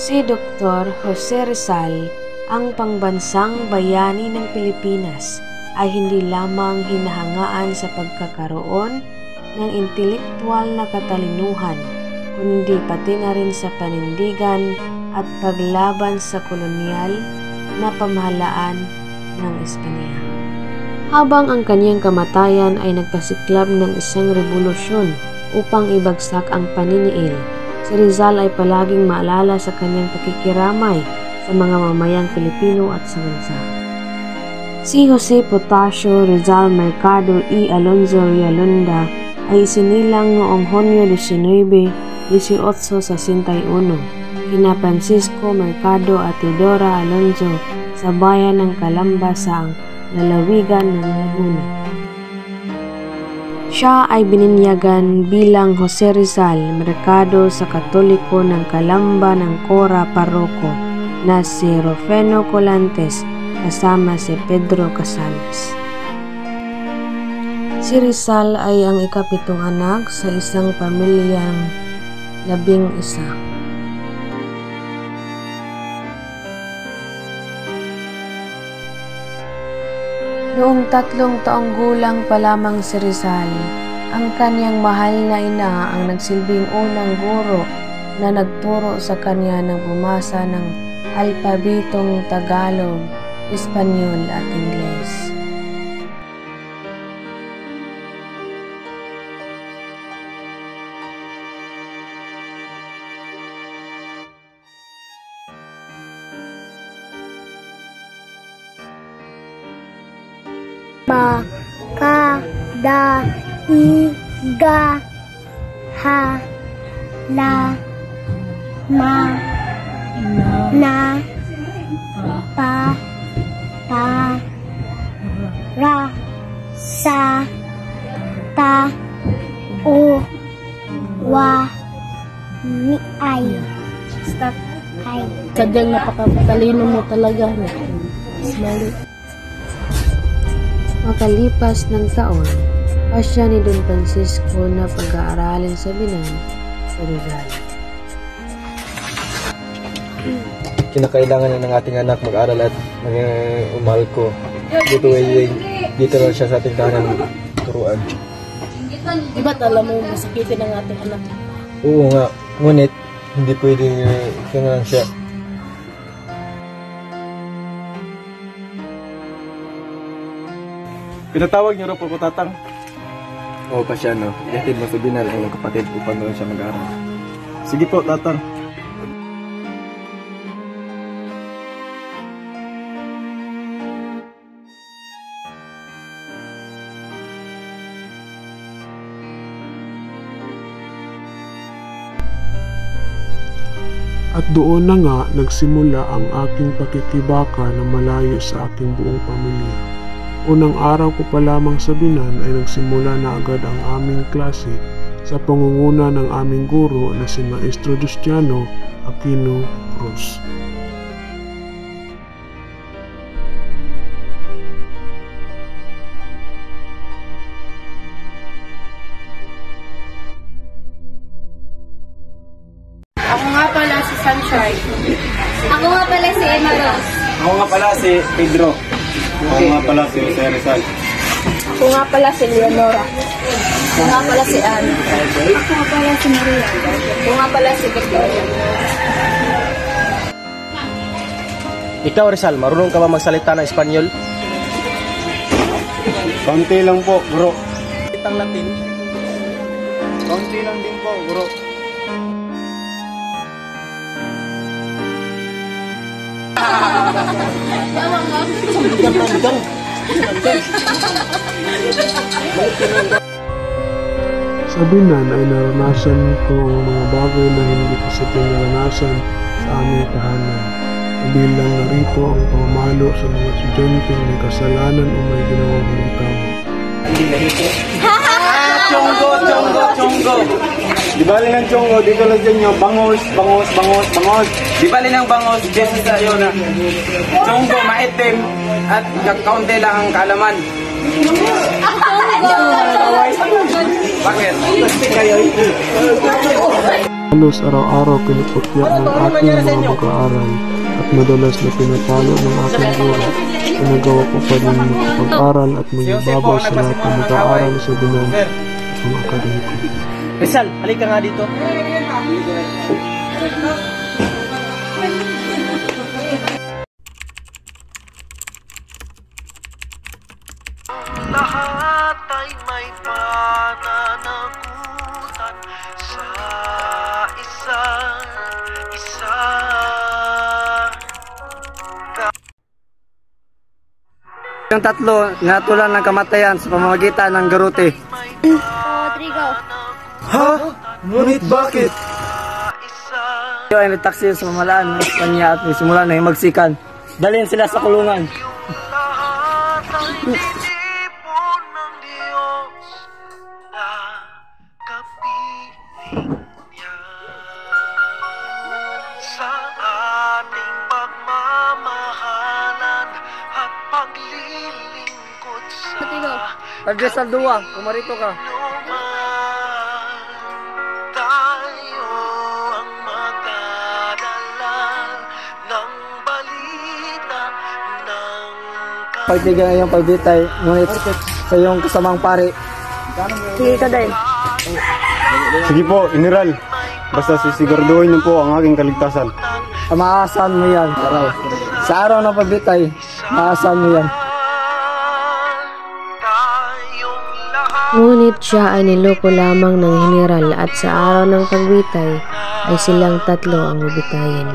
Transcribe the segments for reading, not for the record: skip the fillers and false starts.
Si Dr. Jose Rizal, ang pangbansang bayani ng Pilipinas, ay hindi lamang hinahangaan sa pagkakaroon ng intelektual na katalinuhan, kundi pati na rin sa panindigan at paglaban sa kolonyal na pamahalaan ng Espanya. Habang ang kanyang kamatayan ay nagpasiklab ng isang revolusyon upang ibagsak ang paniniil, si Rizal ay palaging maalala sa kanyang pakikiramay sa mga mamayang Pilipino at sa bansa. Si Jose Potasio Rizal Mercado y Alonzo Realonda ay isinilang noong Hunyo 19, 1861 kina Francisco Mercado at Teodora Alonzo sa bayan ng Calamba sa lalawigan ng Laguna. Siya ay bininyagan bilang Jose Rizal Mercado sa Katoliko ng Calamba ng Cora Parroco na si Rufino Colantes kasama si Pedro Casares. Si Rizal ay ang ikapitong anak sa isang pamilyang 11. Noong 3 taong gulang pa lamang si Rizal, ang kanyang mahal na ina ang nagsilbing unang guro na nagturo sa kanya ng bumasa ng alpabetong Tagalog, Espanyol at Ingles. Ba, ka, da, i, ga, ha, la, ma, na, pa, ta, ra, sa, ta, o, wa, ni, ay. Stop. Ay. Sadyang napakatalino mo talaga. Smiley. Makalipas ng taon, pasya ni Don Francisco na pag-aaralin sa Binan si Rizal. Kinakailangan na ng ating anak mag-aral at umahal ko. Dito na siya sa ating tahanan turuan. Di ba't alam mo masakitin ang ating anak? Oo nga, ngunit hindi pwede kailangan siya. Pinatawag niyo rin po ko tatang? Oo pa siya, no? Ihatid mo sa Binal ang kapatid upang doon siya mag-aaral. Sige po, tatang. At doon na nga nagsimula ang aking pakikibaka na malayo sa aking buong pamilya. Unang araw ko pa lamang sa Binan ay nagsimula na agad ang aming klase sa pangunguna ng aming guro na si Maestro Dustiano Aquino Cruz. Ako nga pala si Sunshine. Ako nga pala si Emma Rose. Ako nga pala si Pedro. Ako nga pala si Jose Rizal. Ako nga pala si Leonora. Ako nga pala si Ana. Ako nga pala si Maria. Ako nga pala si Victoria. Ikaw Rizal, marunong ka ba magsalita ng Espanyol? Konti lang po, bro. Ang Latin? Konti lang din po, bro. Sa Binan ay naranasan ko ang mga bagay na hindi ko sa naranasan sa aming tahanan. Kabilang narito ang pamamalo sa mga estudyante may kasalanan o may ginawang hindi tama. Chonggo, chonggo, chonggo. Di bali ng chonggo, dito lang din yung bangos, bangos, bangos, bangos. Di bali ng bangos, dito sa iyo na chonggo, maitim, at kaunti lang ang kaalaman. Bakit? Halos araw-araw pinuputya ng aking mga mag-aaral at madalas na pinapalo ng aking guro. Pinagawa ko pa rin pag-aral at magbabaw sa lahat ng mag-aaral sa binan at mga akademiko. Rizal, halika nga dito. Lahat ay may pananagutan sa isa't isa. Yung tatlo, natulan ng kamatayan sa pamamagitan ng garote. Rodrigo. Ha? Ngunit bakit? Yung ay nagtaksi sa mamalaan ng Espanya at may simula na himagsikan. Dalhin sila sa kulungan. Ipon ng Diyos na kapiling niya sa ating pagmamahalan at paglilingkod sa Andres Aldua, umarito ka. tayo ang magdadala ng balita ng Pagtigan na yung pagbitay, ngunit sa iyong kasamang pare. Sige ka din. Sige po, General. Basta sisiguraduhin niyo po ang aking kaligtasan. Maasahan mo yan, Saray. Sa araw ng pagbitay, maasahan mo yan. Ngunit siya ay niloko lamang ng general at sa araw ng pagbitay ay silang tatlo ang bibitayin.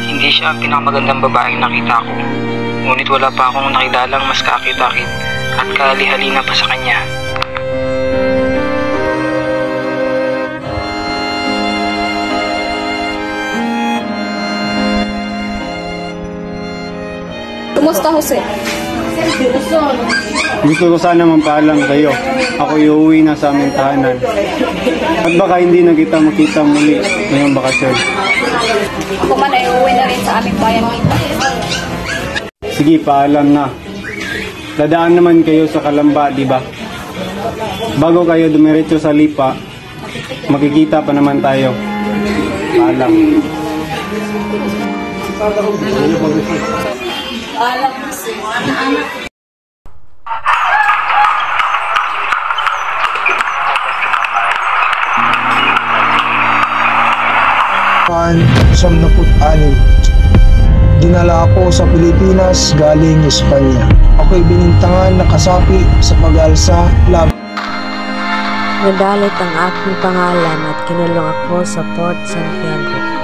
Hindi siya ang pinakamagandang babaeng nakita ko. Ngunit wala pa akong nakilalang mas kaakit-akit at kahali-halina pa sa kanya. Kumusta, Jose? Gusto ko sana magpaalam kayo. Ako iuwi na sa aming tahanan. At baka hindi na kita makita muli ngayong bakasyon. Ako man ay uuwi na rin sa aming bayan kita. Sige, paalam na. Dadaan naman kayo sa Kalamba, di ba? Bago kayo dumiretso sa Lipa, makikita pa naman tayo. Paalam. Alam mo si anak. Dinala ako sa Pilipinas galing Espanya. Ako'y binintangan na kasapi sa pag-alsa laban. Nadalit ang aking pangalan at kinulong ako sa Port Santiago.